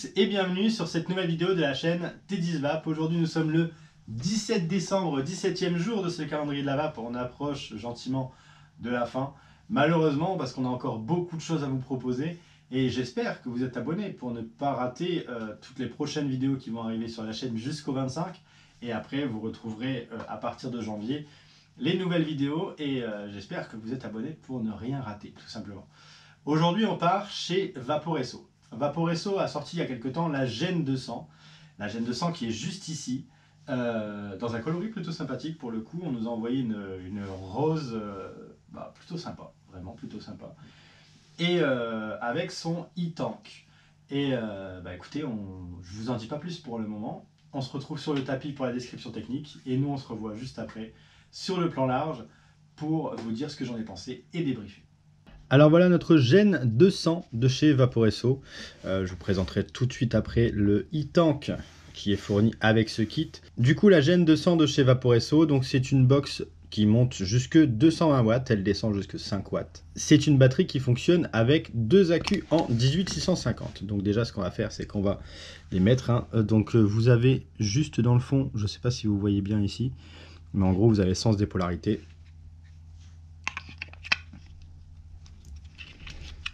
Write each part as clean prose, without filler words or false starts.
tous et bienvenue sur cette nouvelle vidéo de la chaîne T10Vape. Aujourd'hui nous sommes le 17 décembre, 17e jour de ce calendrier de la vape. On approche gentiment de la fin, malheureusement parce qu'on a encore beaucoup de choses à vous proposer. Et j'espère que vous êtes abonnés pour ne pas rater toutes les prochaines vidéos qui vont arriver sur la chaîne jusqu'au 25. Et après vous retrouverez à partir de janvier les nouvelles vidéos. Et j'espère que vous êtes abonnés pour ne rien rater tout simplement. Aujourd'hui on part chez Vaporesso. Vaporesso a sorti il y a quelque temps la Gen 200. La Gen 200 qui est juste ici, dans un coloris plutôt sympathique pour le coup. On nous a envoyé une rose plutôt sympa, vraiment plutôt sympa. Et avec son e-tank. Et écoutez, je vous en dis pas plus pour le moment. On se retrouve sur le tapis pour la description technique. Et nous on se revoit juste après sur le plan large pour vous dire ce que j'en ai pensé et débriefer. Alors voilà notre Gen 200 de chez Vaporesso. Je vous présenterai tout de suite après le e-tank qui est fourni avec ce kit. Du coup la Gen 200 de chez Vaporesso, donc c'est une box qui monte jusque 220 watts, elle descend jusque 5 watts. C'est une batterie qui fonctionne avec deux accus en 18650. Donc déjà ce qu'on va faire c'est qu'on va les mettre. Donc vous avez juste dans le fond, je ne sais pas si vous voyez bien ici, mais en gros vous avez le sens des polarités.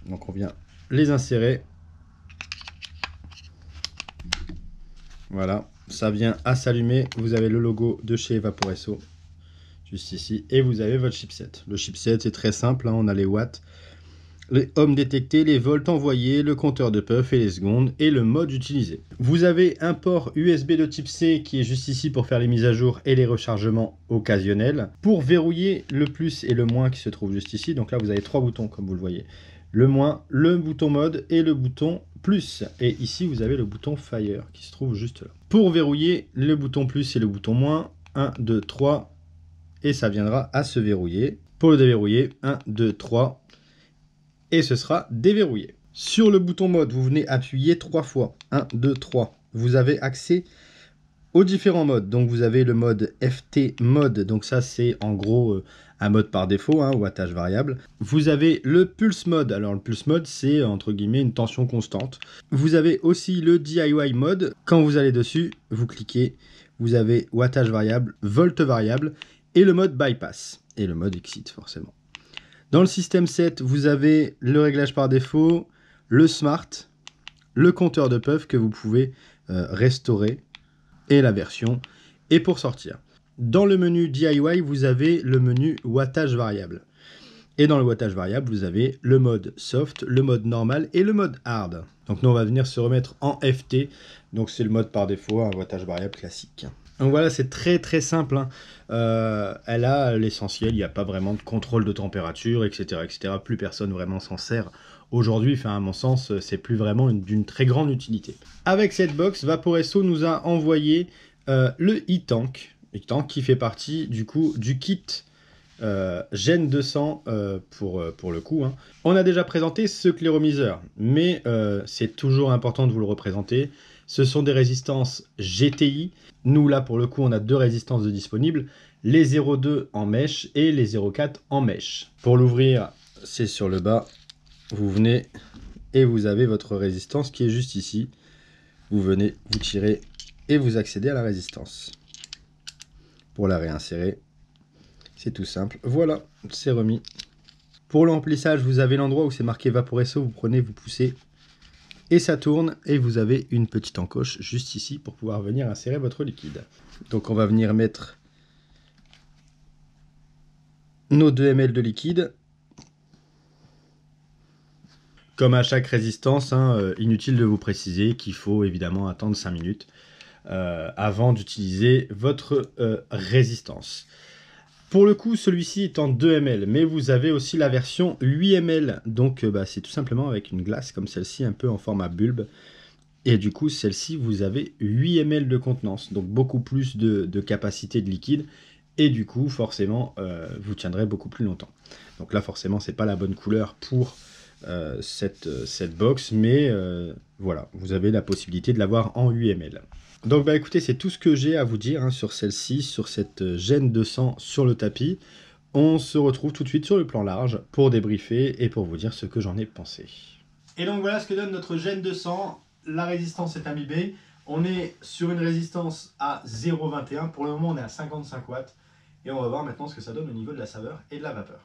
Donc on vient les insérer. Voilà, ça vient à s'allumer. Vous avez le logo de chez Vaporesso juste ici et vous avez votre chipset. Le chipset c'est très simple, on a les watts, les ohms détectés, les volts envoyés, le compteur de puff et les secondes et le mode utilisé. Vous avez un port USB de type C qui est juste ici pour faire les mises à jour et les rechargements occasionnels. Pour verrouiller le plus et le moins qui se trouve juste ici, donc là vous avez trois boutons comme vous le voyez. Le moins, le bouton mode et le bouton plus. Et ici, vous avez le bouton fire qui se trouve juste là. Pour verrouiller, le bouton plus et le bouton moins. 1, 2, 3. Et ça viendra à se verrouiller. Pour le déverrouiller, 1, 2, 3. Et ce sera déverrouillé. Sur le bouton mode, vous venez appuyer 3 fois. 1, 2, 3. Vous avez accès aux différents modes. Donc vous avez le mode FT mode. Donc ça, c'est en gros un mode par défaut, wattage variable. Vous avez le pulse mode. Alors le pulse mode, c'est entre guillemets une tension constante. Vous avez aussi le DIY mode. Quand vous allez dessus, vous cliquez. Vous avez wattage variable, volt variable et le mode bypass. Et le mode exit forcément. Dans le système 7, vous avez le réglage par défaut, le smart, le compteur de puff que vous pouvez restaurer et la version. Et pour sortir. Dans le menu DIY, vous avez le menu wattage variable. Et dans le wattage variable, vous avez le mode soft, le mode normal et le mode hard. Donc nous, on va venir se remettre en FT. Donc c'est le mode par défaut, un wattage variable classique. Donc voilà, c'est très très simple. Elle a l'essentiel, il n'y a pas vraiment de contrôle de température, etc. etc. Plus personne vraiment s'en sert aujourd'hui. Enfin, à mon sens, c'est plus vraiment d'une très grande utilité. Avec cette box, Vaporesso nous a envoyé le e-tank qui fait partie du coup du kit Gen 200 pour le coup. On a déjà présenté ce cléromiseur, mais c'est toujours important de vous le représenter. Ce sont des résistances GTI. Nous là pour le coup on a deux résistances de disponibles, les 0,2 en mèche et les 0,4 en mèche. Pour l'ouvrir, c'est sur le bas. Vous venez et vous avez votre résistance qui est juste ici. Vous venez, vous tirez et vous accédez à la résistance. Pour la réinsérer, c'est tout simple. Voilà, c'est remis. Pour l'emplissage, vous avez l'endroit où c'est marqué Vaporesso. Vous prenez, vous poussez et ça tourne. Et vous avez une petite encoche juste ici pour pouvoir venir insérer votre liquide. Donc on va venir mettre nos 2 ml de liquide. Comme à chaque résistance, inutile de vous préciser qu'il faut évidemment attendre 5 minutes avant d'utiliser votre résistance. Pour le coup, celui-ci est en 2 ml, mais vous avez aussi la version 8 ml. Donc c'est tout simplement avec une glace comme celle-ci, un peu en format bulbe. Et du coup, celle-ci, vous avez 8 ml de contenance, donc beaucoup plus de capacité de liquide. Et du coup, forcément, vous tiendrez beaucoup plus longtemps. Donc là, forcément, c'est pas la bonne couleur pour cette box, mais voilà, vous avez la possibilité de l'avoir en 8 ml. Donc écoutez, c'est tout ce que j'ai à vous dire sur celle-ci, sur cette Gen 200 sur le tapis. On se retrouve tout de suite sur le plan large pour débriefer et pour vous dire ce que j'en ai pensé. Et donc voilà ce que donne notre Gen 200. la résistance est imbibée. On est sur une résistance à 0,21. Pour le moment, on est à 55 watts. Et on va voir maintenant ce que ça donne au niveau de la saveur et de la vapeur.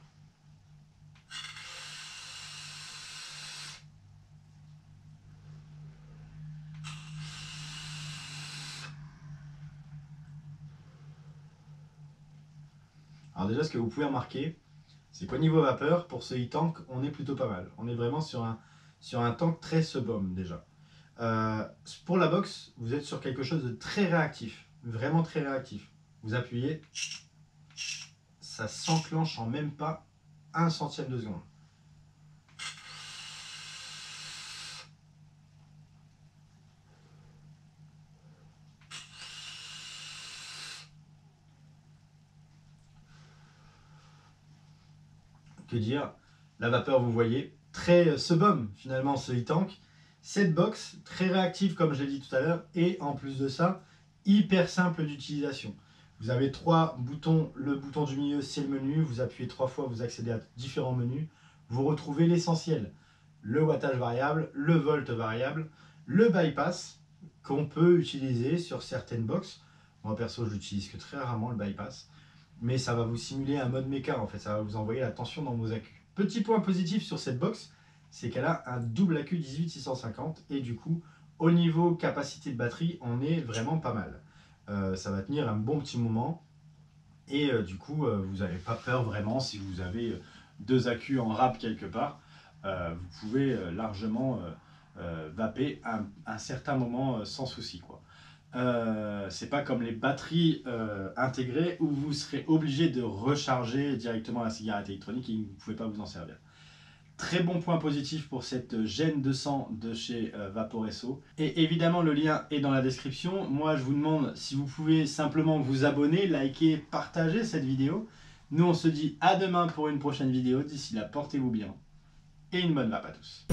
Alors déjà, ce que vous pouvez remarquer, c'est qu'au niveau vapeur, pour ce e-tank, on est plutôt pas mal. On est vraiment sur un tank très subhomme déjà. Pour la box, vous êtes sur quelque chose de très réactif, vraiment très réactif. Vous appuyez, ça s'enclenche en même pas 1/100 de seconde. Que dire, la vapeur, vous voyez, très subhomme finalement ce e-tank. Cette box, très réactive comme je l'ai dit tout à l'heure, et en plus de ça, hyper simple d'utilisation. Vous avez 3 boutons, le bouton du milieu c'est le menu, vous appuyez 3 fois, vous accédez à différents menus, vous retrouvez l'essentiel, le wattage variable, le volt variable, le bypass qu'on peut utiliser sur certaines box. Moi perso je l'utilise que très rarement le bypass, mais ça va vous simuler un mode méca en fait, ça va vous envoyer la tension dans vos accus. Petit point positif sur cette box, c'est qu'elle a un double accu 18650 et du coup au niveau capacité de batterie on est vraiment pas mal. Ça va tenir un bon petit moment et du coup vous n'avez pas peur vraiment si vous avez 2 accus en rab quelque part, vous pouvez largement vaper un certain moment sans souci quoi. C'est pas comme les batteries intégrées où vous serez obligé de recharger directement la cigarette électronique et vous ne pouvez pas vous en servir. Très bon point positif pour cette Gen 200 de chez Vaporesso. Et évidemment, le lien est dans la description. Moi, je vous demande si vous pouvez simplement vous abonner, liker, partager cette vidéo. Nous, on se dit à demain pour une prochaine vidéo. D'ici là, portez-vous bien et une bonne vape à tous.